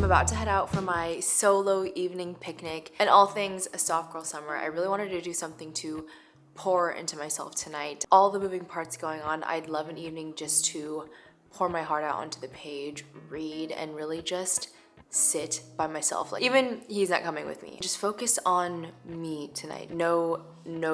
about to head out for my solo evening picnic and all things a soft girl summer. I really wanted to do something to pour into myself tonight. All the moving parts going on, I'd love an evening just to pour my heart out onto the page, read, and really just sit by myself. Like, even he's not coming with me. Just focus on me tonight. No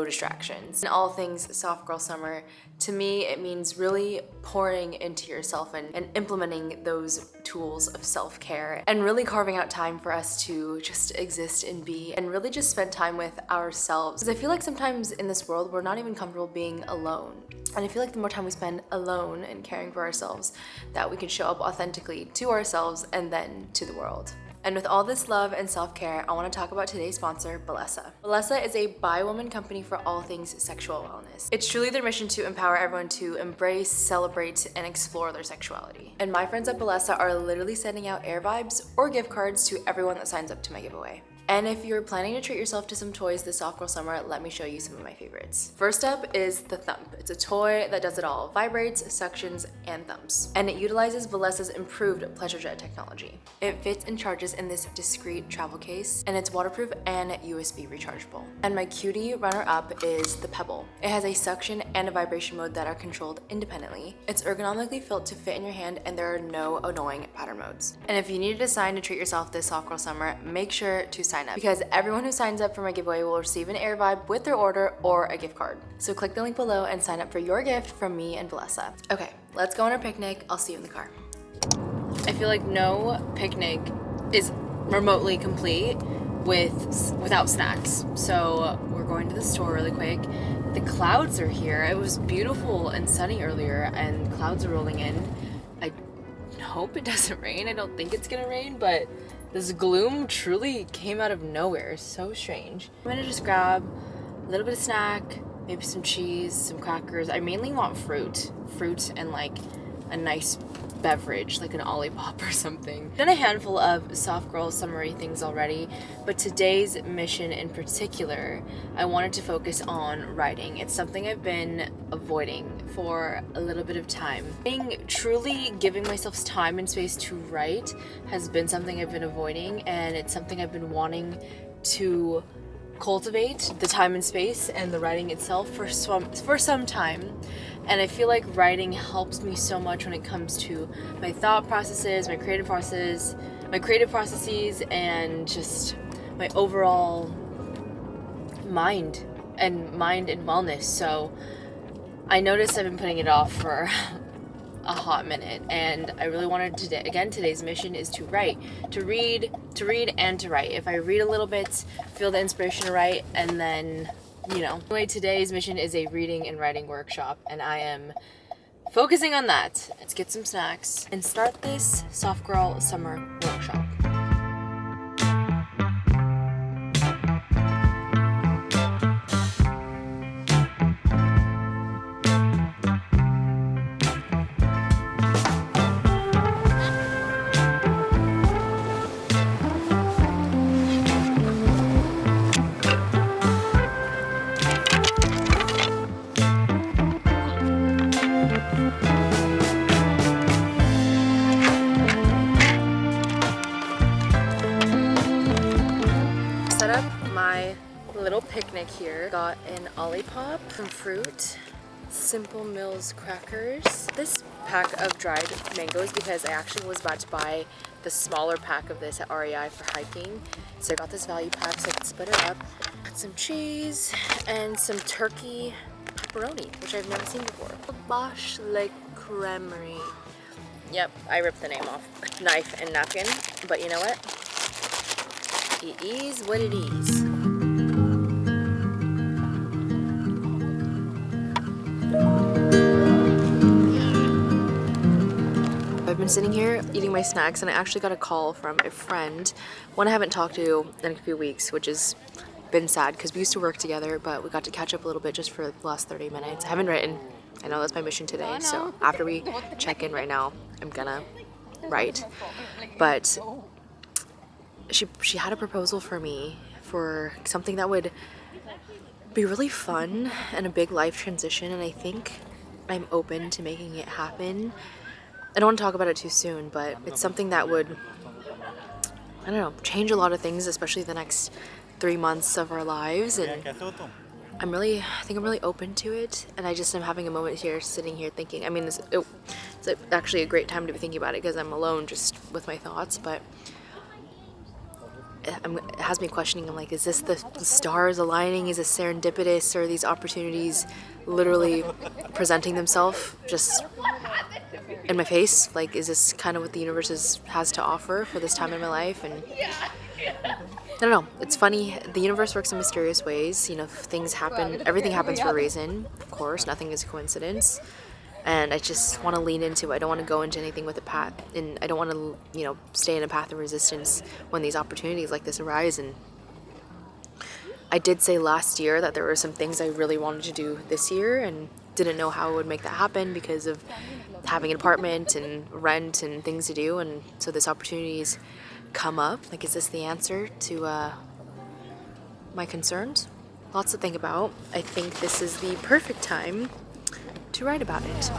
distractions. And all things soft girl summer, to me, it means really pouring into yourself and implementing those tools of self-care and really carving out time for us to just exist and be and really just spend time with ourselves. Because I feel like sometimes in this world, we're not even comfortable being alone. And I feel like the more time we spend alone and caring for ourselves, that we can show up authentically to ourselves and then to the world. And with all this love and self-care, I want to talk about today's sponsor, Bellessa. Bellessa is a bi-woman company for all things sexual wellness. It's truly their mission to empower everyone to embrace, celebrate, and explore their sexuality. And my friends at Bellessa are literally sending out air vibes or gift cards to everyone that signs up to my giveaway. And if you're planning to treat yourself to some toys this soft girl summer, let me show you some of my favorites. First up is the Thump. It's a toy that does it all: vibrates, suctions, and thumps. And it utilizes Bellessa's improved pleasure jet technology. It fits and charges in this discreet travel case, and it's waterproof and USB rechargeable. And my cutie runner-up is the Pebble. It has a suction and a vibration mode that are controlled independently. It's ergonomically built to fit in your hand, and there are no annoying pattern modes. And if you need a design to treat yourself this soft girl summer, make sure to sign up, because everyone who signs up for my giveaway will receive an air vibe with their order or a gift card. So click the link below and sign up for your gift from me and Bellessa. Okay, let's go on our picnic. I'll see you in the car. I feel like no picnic is remotely complete without snacks. So we're going to the store really quick. The clouds are here. It was beautiful and sunny earlier, and clouds are rolling in. I hope it doesn't rain. I don't think it's gonna rain, but this gloom truly came out of nowhere. So strange. I'm gonna just grab a little bit of snack, maybe some cheese, some crackers. I mainly want fruit and like a nice beverage, like an Olipop or something. I've done a handful of soft girl summery things already, but today's mission in particular, I wanted to focus on writing. It's something I've been avoiding for a little bit of time. Truly giving myself time and space to write has been something I've been avoiding, and it's something I've been wanting to cultivate, the time and space and the writing itself for some time. And I feel like writing helps me so much when it comes to my thought processes, my creative processes, and just my overall mind and wellness. So I noticed I've been putting it off for a hot minute, and I really wanted to today's mission is to write, to read and to write. If I read a little bit, feel the inspiration to write, and then anyway, today's mission is a reading and writing workshop, and I am focusing on that. Let's get some snacks and start this soft girl summer workshop. Little picnic here. Got an Olipop, some fruit, Simple Mills crackers, this pack of dried mangoes because I actually was about to buy the smaller pack of this at REI for hiking. So I got this value pack so I could split it up. Got some cheese and some turkey pepperoni, which I've never seen before. Bosch Le Cremerie. Yep, I ripped the name off. Knife and napkin, but you know what? It is what it is. I've been sitting here eating my snacks, and I actually got a call from a friend, one I haven't talked to in a few weeks, which has been sad because we used to work together, but we got to catch up a little bit just for the last 30 minutes. I haven't written. I know that's my mission today, so after we check in right now, I'm gonna write. But she had a proposal for me for something that would be really fun and a big life transition, and I think I'm open to making it happen. I don't want to talk about it too soon, but it's something that would I don't know, change a lot of things, especially the next 3 months of our lives. And I think I'm really open to it. And I just am having a moment here, sitting here thinking, I mean, it's actually a great time to be thinking about it because I'm alone just with my thoughts, but it has me questioning. I'm like, is this the stars aligning? Is this serendipitous? Or are these opportunities literally presenting themselves just in my face? Like, is this kind of what the universe has to offer for this time in my life? And I don't know. It's funny. The universe works in mysterious ways. You know, things happen. Everything happens for a reason. Of course, nothing is a coincidence. And I just want to lean into it. I don't want to go into anything with a path, and I don't want to, stay in a path of resistance when these opportunities like this arise. And I did say last year that there were some things I really wanted to do this year and didn't know how I would make that happen because of having an apartment and rent and things to do. And so this opportunity's come up. Like, is this the answer to my concerns? Lots to think about. I think this is the perfect time to write about it.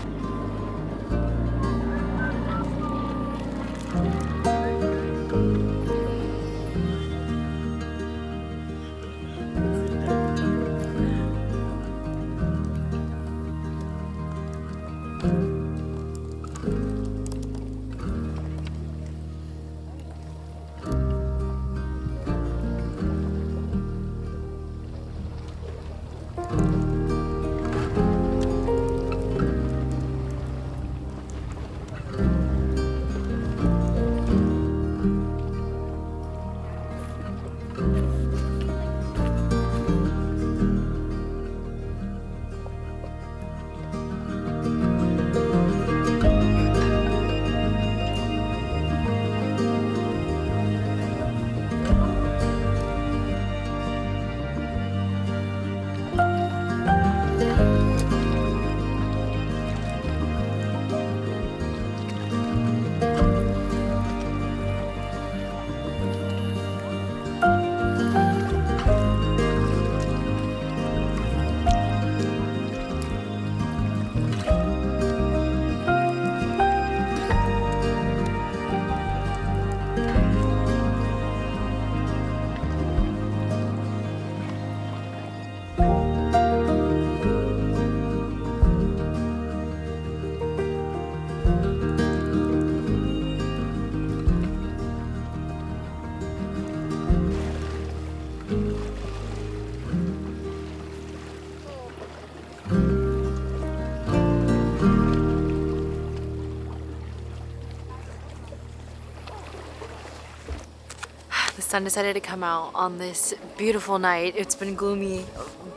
The sun decided to come out on this beautiful night. It's been gloomy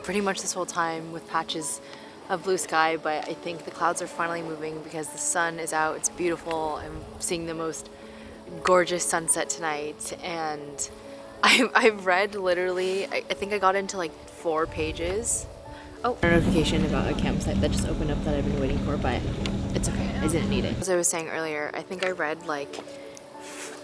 pretty much this whole time with patches of blue sky, but I think the clouds are finally moving because the sun is out. It's beautiful. I'm seeing the most gorgeous sunset tonight, and I've read literally, I think I got into like 4 pages. Oh, a notification about a campsite that just opened up that I've been waiting for, but it's okay. I didn't need it. As I was saying earlier, I think I read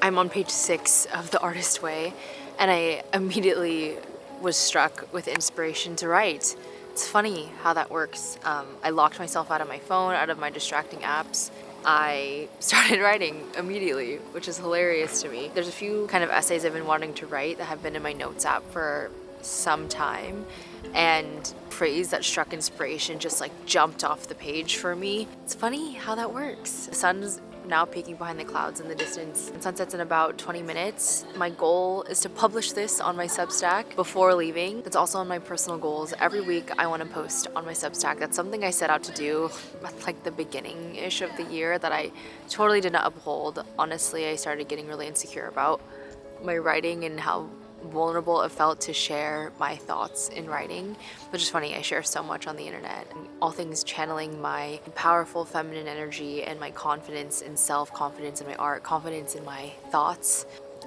I'm on page 6 of The Artist Way, and I immediately was struck with inspiration to write. It's funny how that works. I locked myself out of my phone, out of my distracting apps. I started writing immediately, which is hilarious to me. There's a few kind of essays I've been wanting to write that have been in my notes app for some time, and phrase that struck inspiration just jumped off the page for me. It's funny how that works. The sun's now peeking behind the clouds in the distance. Sunset's in about 20 minutes. My goal is to publish this on my Substack before leaving. That's also on my personal goals. Every week I want to post on my Substack. That's something I set out to do at the beginning-ish of the year that I totally did not uphold. Honestly, I started getting really insecure about my writing and how vulnerable it felt to share my thoughts in writing, which is funny. I share so much on the internet, and all things channeling my powerful feminine energy and my confidence in self, confidence in my art, confidence in my thoughts.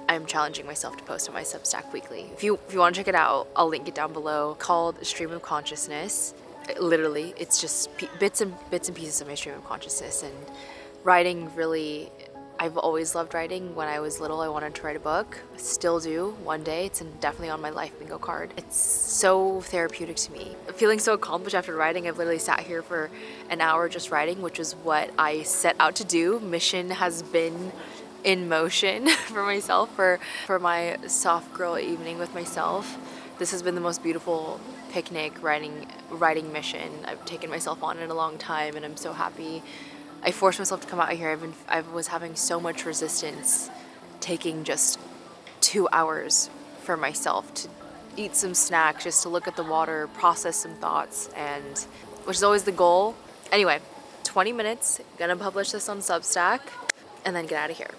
I'm challenging myself to post on my Substack weekly. If you want to check it out, I'll link it down below. Called Stream of Consciousness. Literally, it's just bits and pieces of my stream of consciousness. And writing really, I've always loved writing. When I was little, I wanted to write a book. I still do one day. It's definitely on my life bingo card. It's so therapeutic to me. Feeling so accomplished after writing. I've literally sat here for an hour just writing, which is what I set out to do. Mission has been in motion for myself for my soft girl evening with myself. This has been the most beautiful picnic riding mission I've taken myself on in a long time, and I'm so happy I forced myself to come out here. I was having so much resistance taking just 2 hours for myself to eat some snacks, just to look at the water, process some thoughts, and which is always the goal. Anyway, 20 minutes, gonna publish this on Substack, and then get out of here.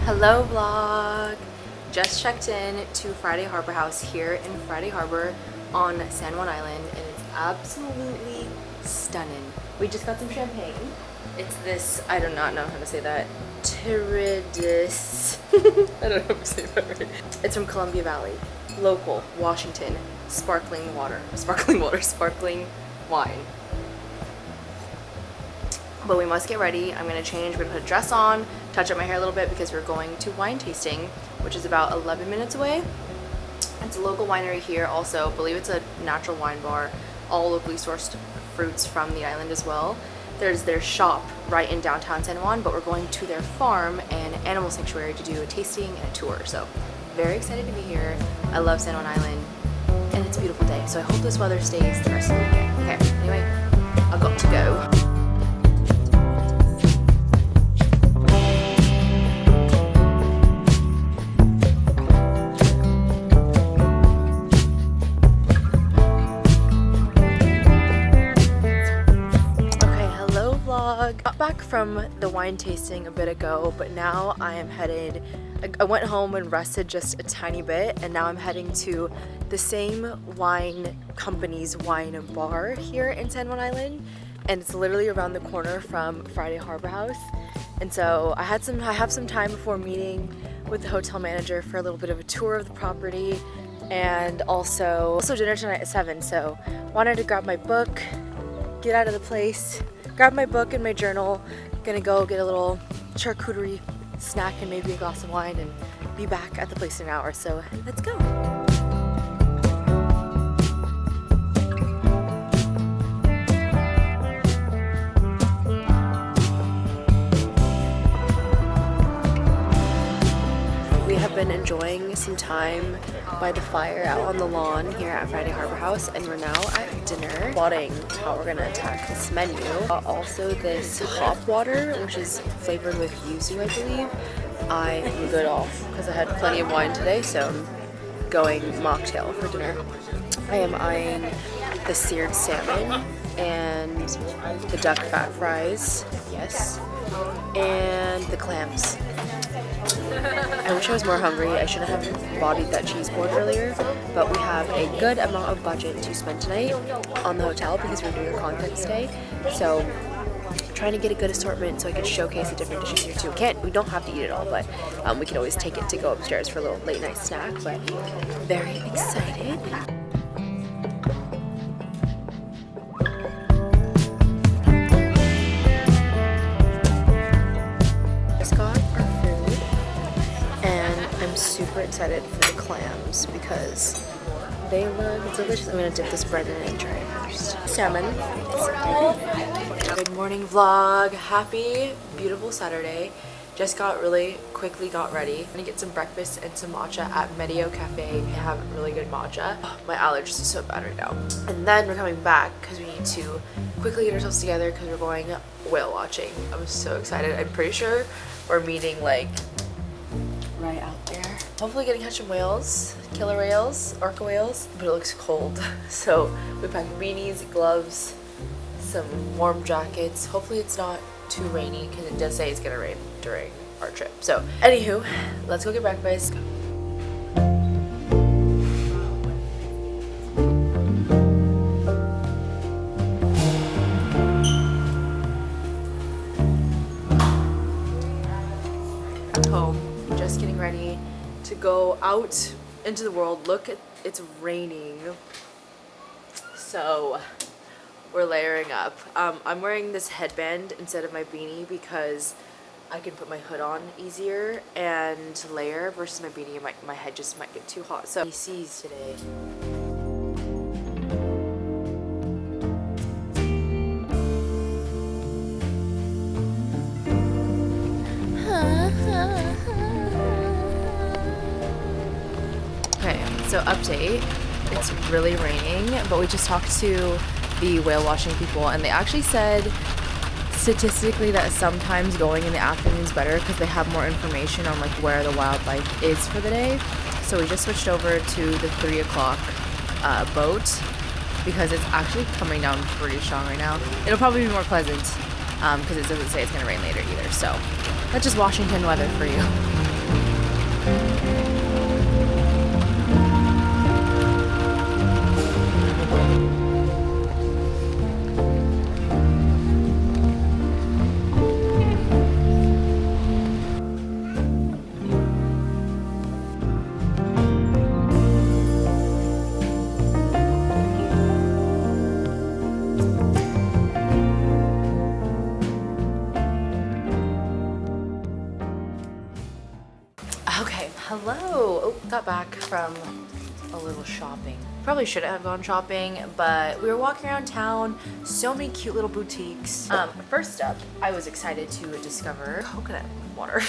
Hello vlog! Just checked in to Friday Harbor House here in Friday Harbor on San Juan Island, and it's absolutely stunning. We just got some champagne. It's this, I do not know how to say that, Tiridus. I don't know how to say that right. It's from Columbia Valley, local, Washington, sparkling wine. But we must get ready. I'm gonna change, we're gonna put a dress on, touch up my hair a little bit because we're going to wine tasting, which is about 11 minutes away. It's a local winery here also. I believe it's a natural wine bar, all locally sourced fruits from the island as well. There's their shop right in downtown San Juan, but we're going to their farm and animal sanctuary to do a tasting and a tour. So very excited to be here. I love San Juan Island and it's a beautiful day. So I hope this weather stays the rest of the weekend. Okay, anyway, I've got to go. Got back from the wine tasting a bit ago, but now I am headed, I went home and rested just a tiny bit, and now I'm heading to the same wine company's wine bar here in San Juan Island, and it's literally around the corner from Friday Harbor House. And so I have some time before meeting with the hotel manager for a little bit of a tour of the property, and also dinner tonight at 7. So wanted to grab my book, get out of the place, grab my book and my journal. Gonna go get a little charcuterie snack and maybe a glass of wine and be back at the place in an hour. So let's go. We have been enjoying some time by the fire out on the lawn here at Friday Harbor House, and we're now at dinner plotting how we're gonna attack this menu. Also this hop water, which is flavored with yuzu, I believe. I am good off because I had plenty of wine today, so I'm going mocktail for dinner. I am eyeing the seared salmon and the duck fat fries, yes, and and the clams. I wish I was more hungry. I shouldn't have bodied that cheese board earlier, but we have a good amount of budget to spend tonight on the hotel because we're doing a content stay. So trying to get a good assortment so I can showcase the different dishes here too. We don't have to eat it all, but we can always take it to go upstairs for a little late night snack. But very excited. Super excited for the clams because they look delicious. I'm gonna dip this bread in it and try it first. Salmon. Good morning vlog. Happy, beautiful Saturday. Just quickly got ready. I'm gonna get some breakfast and some matcha at Medio Cafe. They have really good matcha. Oh, my allergies are so bad right now. And then we're coming back because we need to quickly get ourselves together because we're going whale watching. I'm so excited. I'm pretty sure we're meeting like right out there. Hopefully getting to catch some whales, killer whales, orca whales, but it looks cold. So we packed beanies, gloves, some warm jackets. Hopefully it's not too rainy because it does say it's gonna rain during our trip. So anywho, let's go get breakfast. Home, just getting ready to go out into the world. Look, it's raining, so we're layering up. I'm wearing this headband instead of my beanie because I can put my hood on easier and layer versus my beanie. My head just might get too hot. So ACs today. So update, it's really raining, but we just talked to the whale watching people and they actually said statistically that sometimes going in the afternoon is better because they have more information on like where the wildlife is for the day. So we just switched over to the 3 o'clock boat because it's actually coming down pretty strong right now. It'll probably be more pleasant because it doesn't say it's gonna rain later either. So that's just Washington weather for you. Hello! Oh, got back from a little shopping. Probably shouldn't have gone shopping, but we were walking around town, so many cute little boutiques. First up, I was excited to discover coconut water.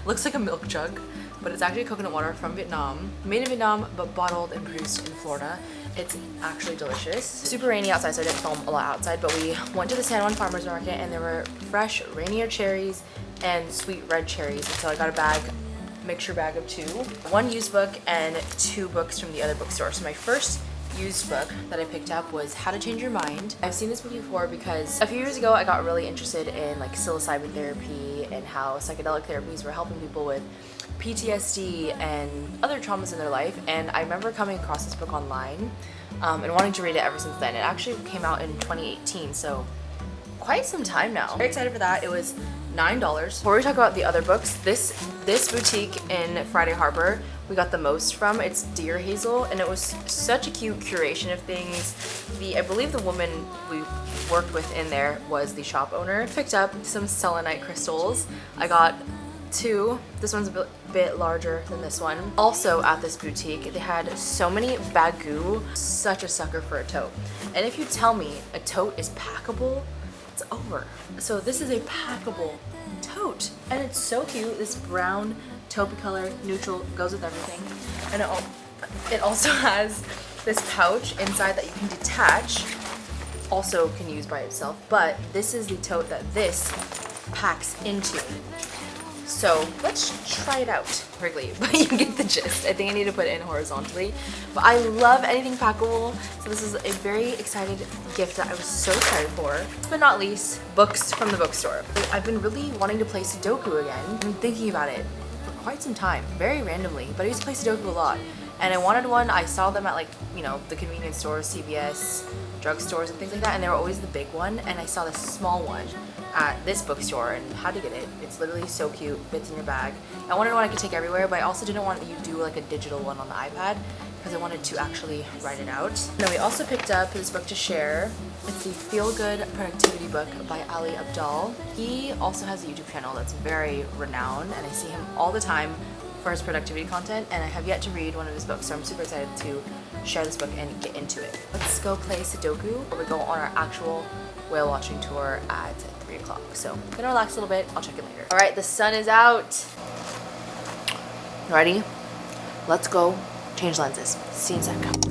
Looks like a milk jug, but it's actually coconut water from Vietnam. Made in Vietnam, but bottled and produced in Florida. It's actually delicious. Super rainy outside, so I didn't film a lot outside, but we went to the San Juan farmer's market and there were fresh rainier cherries and sweet red cherries. And so I got a mixture bag of 2. 1 used book and 2 books from the other bookstore. So my first used book that I picked up was How to Change Your Mind. I've seen this book before because a few years ago I got really interested in like psilocybin therapy and how psychedelic therapies were helping people with PTSD and other traumas in their life, and I remember coming across this book online and wanting to read it ever since then. It actually came out in 2018, so quite some time now. Very excited for that. It was $9. Before we talk about the other books, this boutique in Friday Harbor we got the most from. It's Deer Hazel, and it was such a cute curation of things. I believe the woman we worked with in there was the shop owner. Picked up some selenite crystals. I got 2. This one's a bit larger than this one. Also at this boutique, they had so many bagu. Such a sucker for a tote. And if you tell me a tote is packable, it's over. So this is a packable tote, and it's so cute. This brown taupey color, neutral, goes with everything. And it also has this pouch inside that you can detach. Also can use by itself, but this is the tote that this packs into. So let's try it out. Quickly, but you get the gist. I think I need to put it in horizontally. But I love anything packable, so this is a very excited gift that I was so excited for. Last but not least, books from the bookstore. I've been really wanting to play Sudoku again. I've been thinking about it for quite some time, very randomly, but I used to play Sudoku a lot. And I wanted one. I saw them at, like, you know, the convenience stores, CVS, drugstores and things like that, and they were always the big one, and I saw this small one at this bookstore and had to get it. It's literally so cute, fits in your bag. I wanted one I could take everywhere, but I also didn't want you to do like a digital one on the iPad because I wanted to actually write it out. Then we also picked up this book to share. It's the Feel Good Productivity book by Ali Abdal. He also has a YouTube channel that's very renowned, and I see him all the time for his productivity content, and I have yet to read one of his books, so I'm super excited to share this book and get into it. Let's go play Sudoku, or we go on our actual whale watching tour at 3 o'clock. So I'm gonna relax a little bit. I'll check in later. All right, the sun is out. Ready? Let's go change lenses. See you in a sec.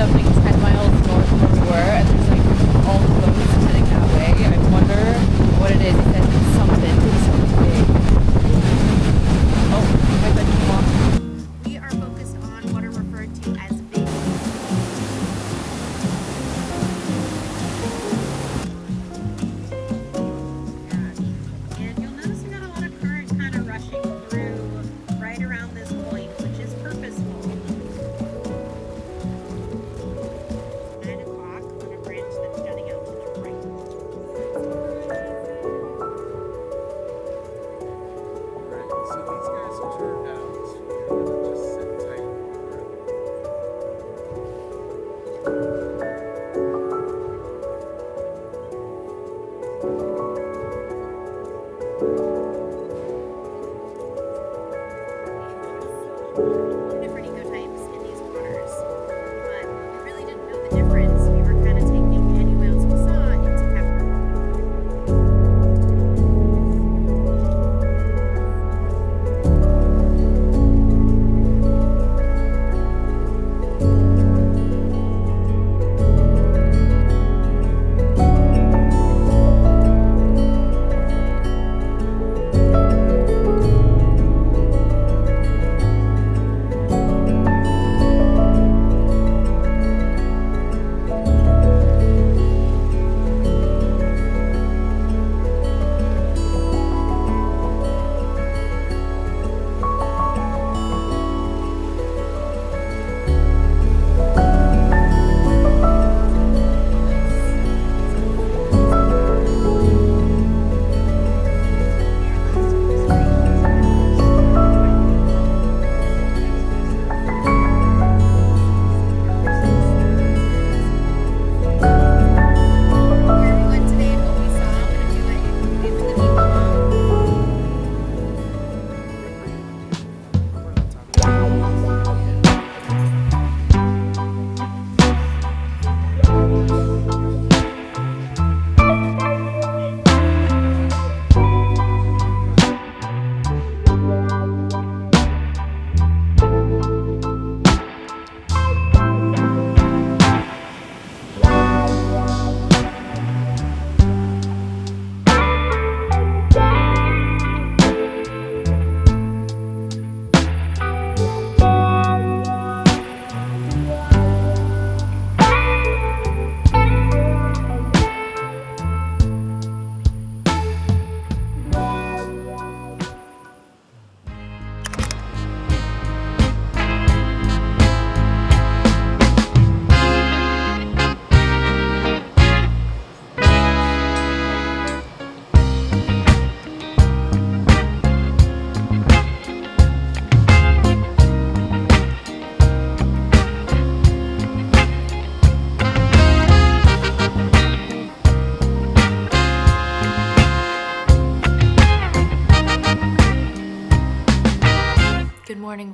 Something 10 miles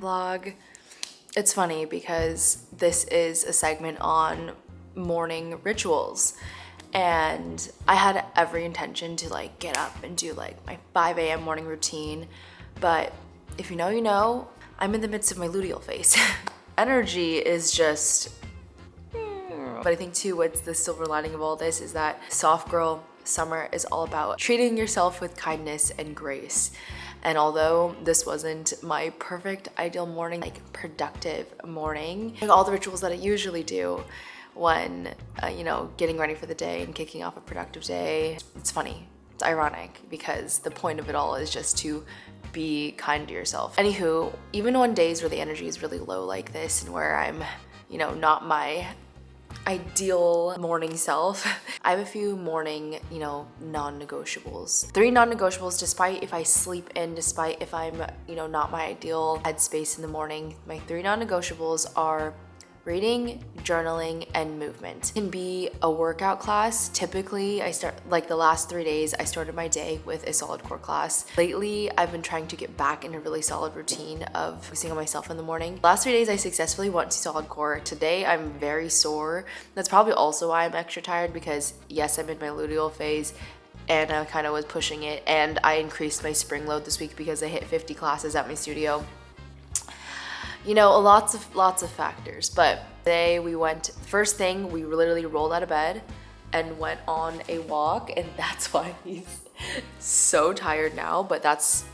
vlog. It's funny because this is a segment on morning rituals, and I had every intention to like get up and do like my 5 a.m. morning routine, but if you know, you know, I'm in the midst of my luteal phase. Energy is just, but I think too what's the silver lining of all this is that soft girl summer is all about treating yourself with kindness and grace. And although this wasn't my perfect ideal morning, like productive morning, like all the rituals that I usually do when, you know, getting ready for the day and kicking off a productive day, it's funny, it's ironic because the point of it all is just to be kind to yourself. Anywho, even on days where the energy is really low like this and where I'm, you know, not my ideal morning self, I have a few morning, you know, non-negotiables. 3 non-negotiables, despite if I sleep in, despite if I'm, you know, not my ideal headspace in the morning, my 3 non-negotiables are reading, journaling, and movement. It can be a workout class. Typically, I start, like the last 3 days, I started my day with a solid core class. Lately, I've been trying to get back in a really solid routine of focusing on myself in the morning. Last 3 days, I successfully went to solid core. Today, I'm very sore. That's probably also why I'm extra tired because yes, I'm in my luteal phase and I kind of was pushing it, and I increased my spring load this week because I hit 50 classes at my studio. You know, lots of factors, but today we went, first thing, we literally rolled out of bed and went on a walk, and that's why he's so tired now, but that's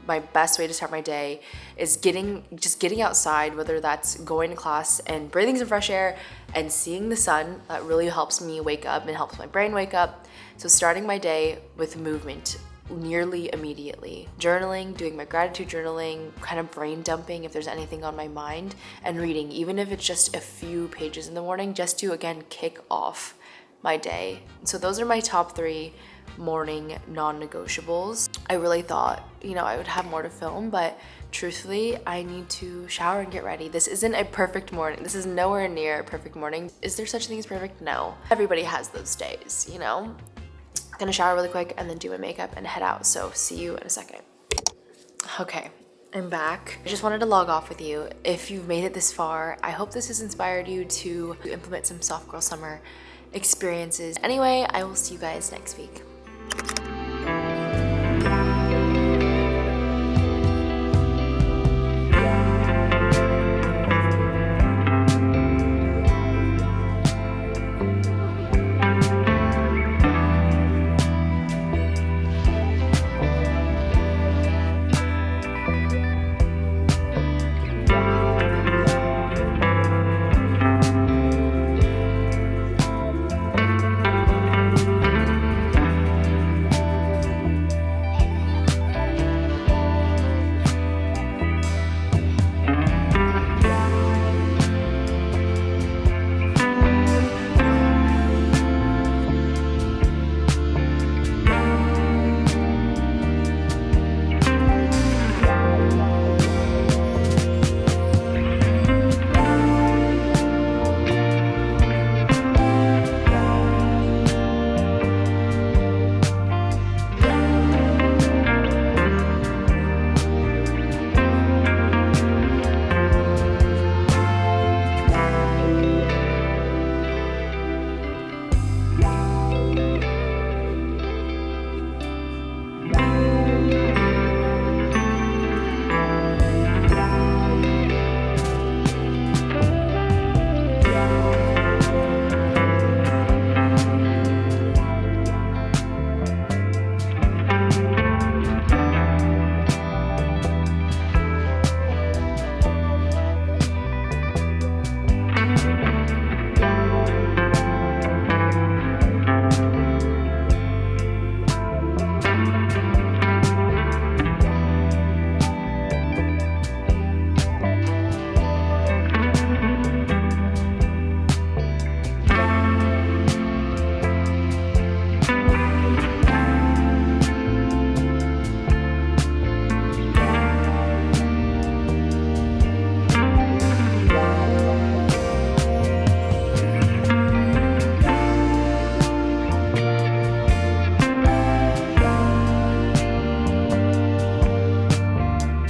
my best way to start my day is just getting outside, whether that's going to class and breathing some fresh air and seeing the sun. That really helps me wake up and helps my brain wake up. So starting my day with movement nearly immediately. Journaling, doing my gratitude journaling, kind of brain dumping if there's anything on my mind, and reading, even if it's just a few pages in the morning, just to again kick off my day. So those are my top 3 morning non-negotiables. I really thought, you know, I would have more to film, but truthfully, I need to shower and get ready. This isn't a perfect morning. This is nowhere near a perfect morning. Is there such a thing as perfect? No. Everybody has those days, you know? Gonna shower really quick and then do my makeup and head out. So see you in a second. Okay, I'm back. I just wanted to log off with you. If you've made it this far, I hope this has inspired you to implement some soft girl summer experiences. Anyway, I will see you guys next week.